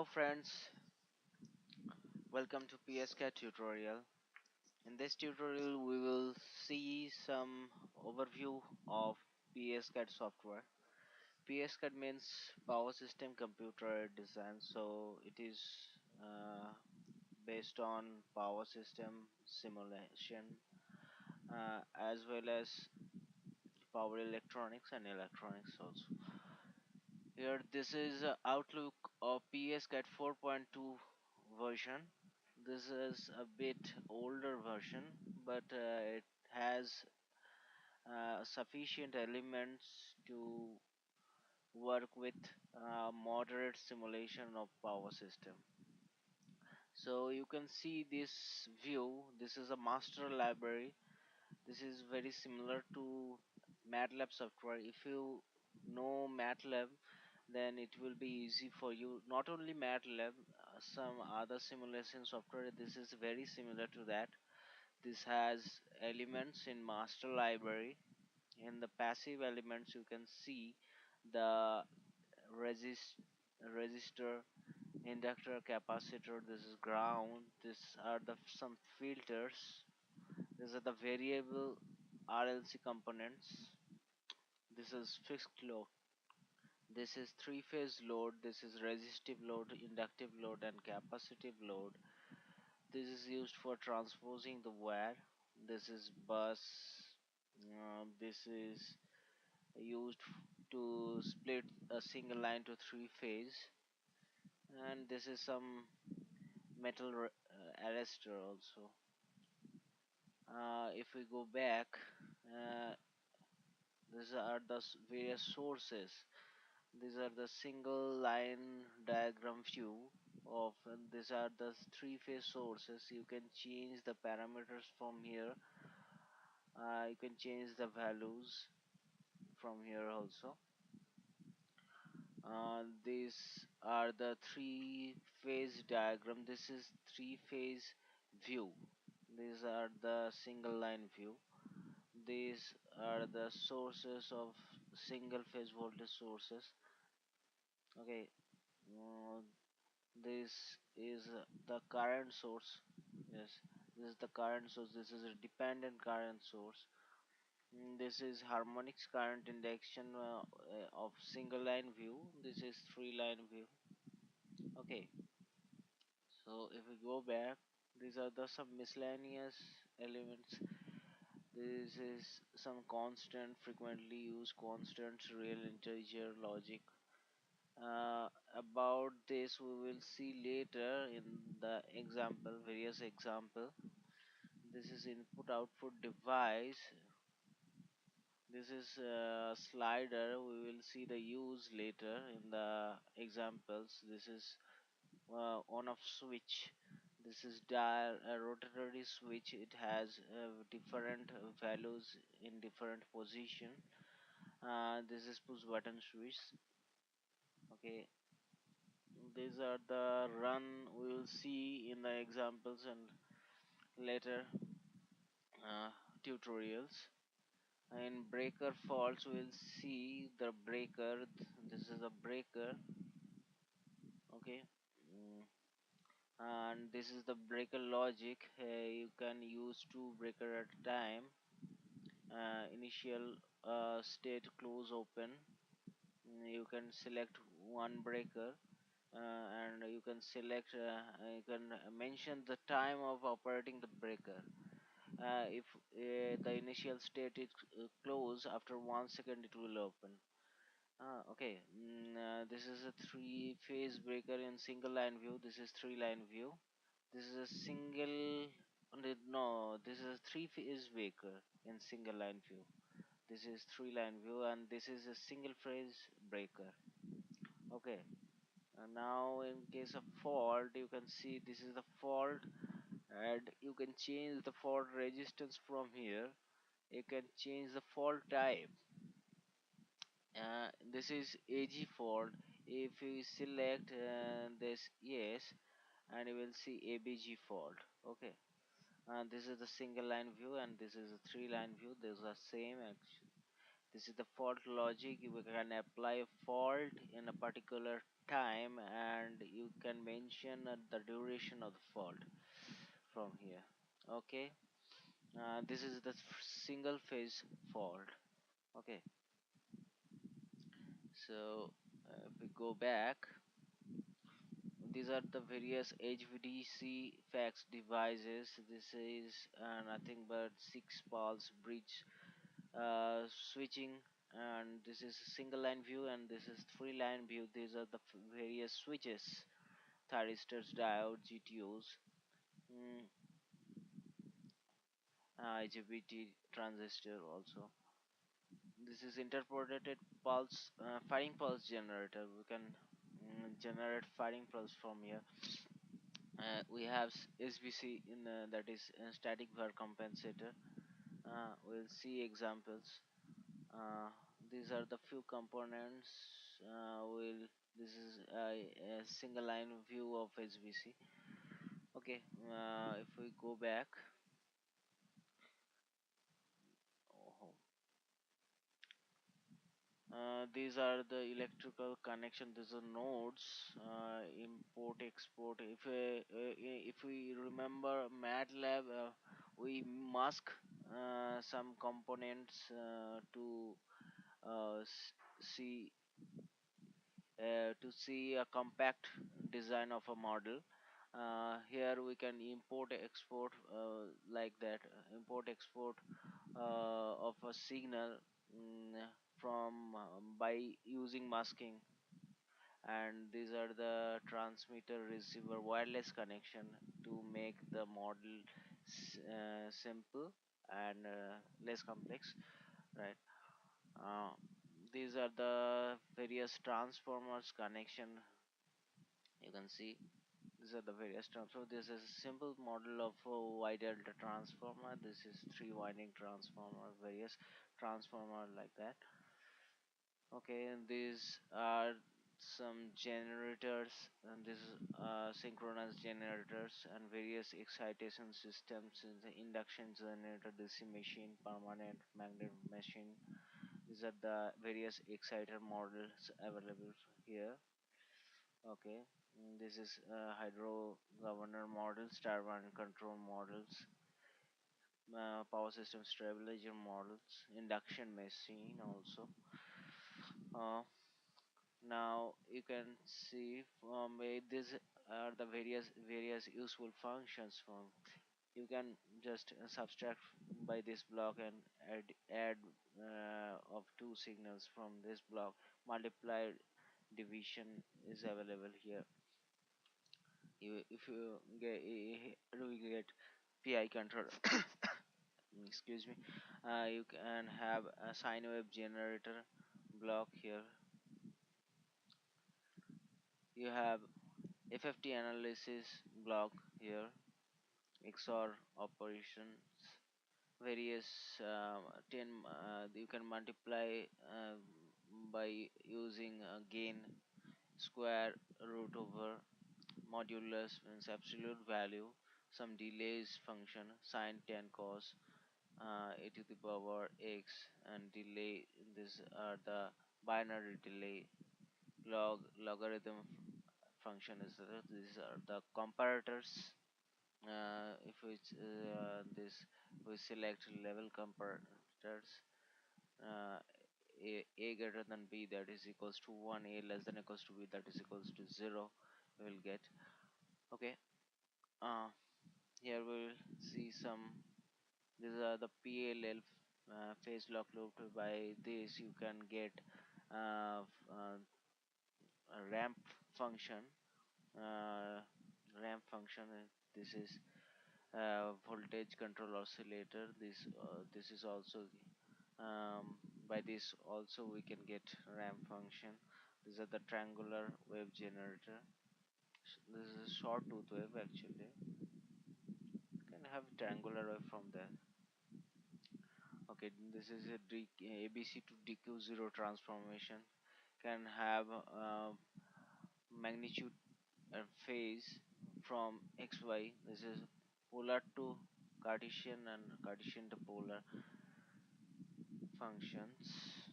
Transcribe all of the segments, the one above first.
Hello friends, welcome to PSCAD tutorial. In this tutorial we will see some overview of PSCAD software. PSCAD means Power System Computer Design, so it is uh, based on power system simulation as well as power electronics and electronics also. Here this is outlook of PSCAD 4.2 version. This is a bit older version, but it has sufficient elements to work with moderate simulation of power system. So you can see this view. This is a master library. This is very similar to MATLAB software. If you know MATLAB, then it will be easy for you. Not only MATLAB, some other simulation software. This is very similar to that. This has elements in master library. In the passive elements, you can see the resistor, inductor, capacitor. This is ground. These are the some filters. These are the variable RLC components. This is fixed load. This is three-phase load. This is resistive load, inductive load, and capacitive load. This is used for transposing the wire. This is bus. This is used to split a single line to three phase. And this is some metal arrestor also. If we go back, uh, these are the various sources. These are the single line diagram view of, and these are the three phase sources. You can change the parameters from here. You can change the values from here also. These are the three phase diagram. This is three phase view. These are the single line view. These are the sources of single phase voltage sources. Okay, uh, this is the current source. Yes, this is the current source. This is a dependent current source. This is harmonics current induction of single line view. This is three line view. Okay, so if we go back, these are the some miscellaneous elements. This is some constant, frequently used constant, real integer logic. About this we will see later in the example, various example. This is input output device. This is a slider. We will see the use later in the examples. This is on off switch. This is dial a rotatory switch. It has different values in different position. This is push button switch. Okay, these are the run we will see in the examples and later uh, tutorials. In breaker faults we'll see the breaker. This is a breaker. Okay. Mm, and this is the breaker logic. You can use two breaker at a time. Initial state close open. You can select one breaker, and you can select you can mention the time of operating the breaker. If the initial state is closed, after 1 second it will open. Okay, this is a three phase breaker in single line view. This is three line view. This is a single, no, this is a three phase breaker in single line view. This is three line view, and this is a single phase breaker. Okay, and now in case of fault, you can see this is the fault, and you can change the fault resistance from here. You can change the fault type. This is AG fault. If you select this yes, and you will see ABG fault. Okay, and this is the single line view, and this is a three line view. These are same actually. This is the fault logic. You can apply a fault in a particular time, and you can mention the duration of the fault from here. Okay, this is the single phase fault. Okay, so if we go back, these are the various HVDC fax devices. This is nothing but 6 pulse bridge switching, and this is single line view, and this is 3 line view. These are the various switches, thyristors, diodes, GTOs, mm, IGBT transistor also. This is interpolated pulse, firing pulse generator. We can generate firing pulse from here. We have SBC in that is static var compensator. We'll see examples. Uh, these are the few components. Will This is a single line view of SBC. Okay, if we go back, oh, these are the electrical connection. These are nodes, import, export. If we remember MATLAB, we mask some components uh, s- see to see a compact design of a model. Here we can import export like that. Import export of a signal from by using masking, and these are the transmitter receiver wireless connection to make the model simple and less complex, right? uh, these are the various transformers connection. You can see these are the various transformers. This is a simple model of a Y delta transformer. This is 3 winding transformer, various transformer like that. Okay, and these are some generators, and this is synchronous generators and various excitation systems in the induction generator, DC machine, permanent magnet machine. These are the various exciter models available here. Okay, this is hydro governor models, turbine control models, power system stabilizer models, induction machine also. Uh, Now you can see from these are the various useful functions from. You can just subtract by this block and add of two signals from this block. Multiply division is available here. If you get we get PI controller, excuse me, you can have a sine wave generator block here. You have FFT analysis block here, XOR operations, various 10 you can multiply by using gain square root over modulus means absolute value, some delays function sine 10 cos a to the power x, and delay. These are the binary delay. Logarithm function is these are the comparators. If we this we select level comparators, uh, a greater than b, that is equals to 1, a less than equals to b, that is equals to 0, we will get. Okay, uh, here we will see some. These are the PLL phase lock loop. By this you can get a function uh, ramp function. This is voltage control oscillator. This is also by this also we can get ramp function. These are the triangular wave generator. This is a short tooth wave actually. You can have triangular wave from there. Okay, this is a ABC to DQ0 transformation. Can have magnitude and phase from XY. This is polar to Cartesian and Cartesian to polar functions.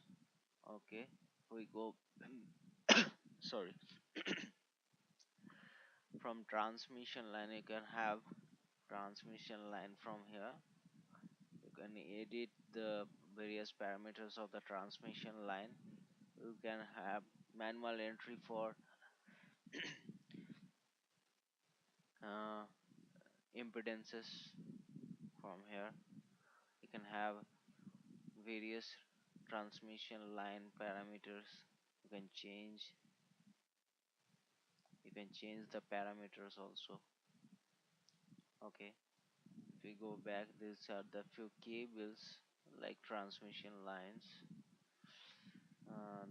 Okay, we go sorry, from transmission line you can have transmission line. From here you can edit the various parameters of the transmission line. You can have manual entry for uh, impedances. From here you can have various transmission line parameters. you can change you can change the parameters also. Okay, if we go back, these are the few cables like transmission lines.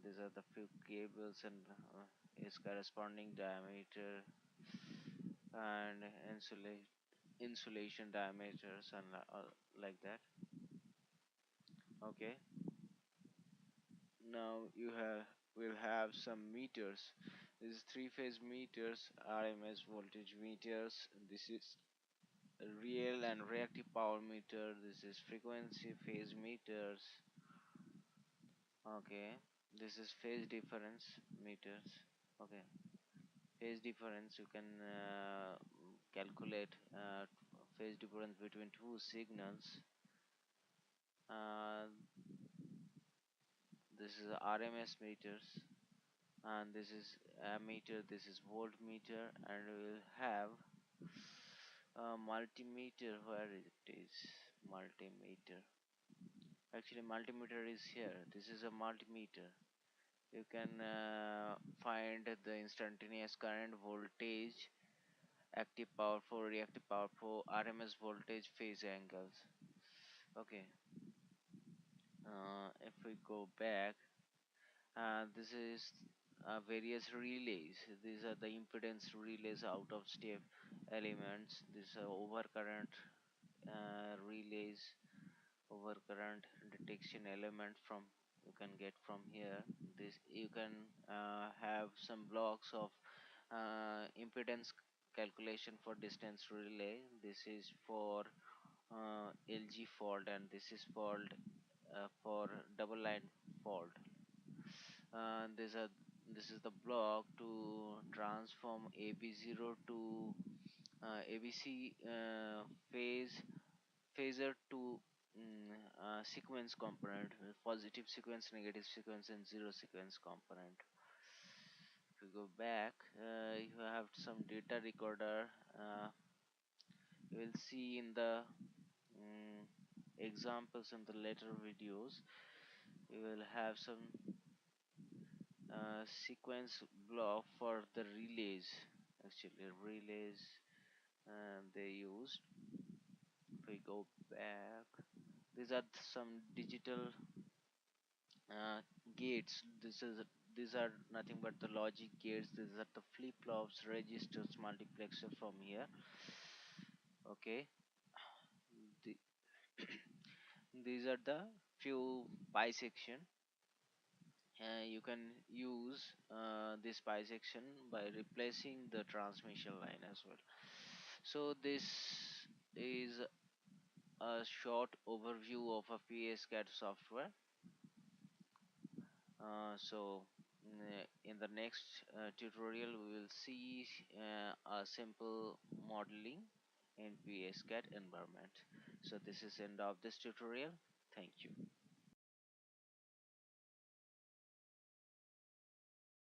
These are the few cables and its corresponding diameter and insulation diameters and like that. Okay, now you have will have some meters. This is three-phase meters, RMS voltage meters. This is real and reactive power meter. This is frequency phase meters. Okay, this is phase difference meters. Okay, phase difference, you can calculate phase difference between two signals. uh, this is RMS meters, and this is ammeter, this is voltmeter, and we will have multimeter. Where it is? Multimeter, actually multimeter is here. This is a multimeter. You can find the instantaneous current, voltage, active power for, reactive power for, RMS voltage, phase angles. Okay, if we go back, this is various relays. These are the impedance relays, out of step elements. These are overcurrent relays, overcurrent detection element from you can get from here. This you can have some blocks of impedance calculation for distance relay. This is for LG fault, and this is for double line fault. These are this is the block to transform AB0 to ABC phase phasor to sequence component, positive sequence, negative sequence, and zero sequence component. If you go back, you have some data recorder. You will see in the examples in the later videos. You will have some sequence block for the relays. Actually, relays they used. If we go back, these are some digital uh, gates. These are nothing but the logic gates. These are the flip flops, registers, multiplexer from here. Okay, the, these are the few bisection. You can use this bisection by replacing the transmission line as well. So this is a short overview of a PSCAD software. In the next tutorial, we will see a simple modeling in PSCAD environment. So this is end of this tutorial. Thank you.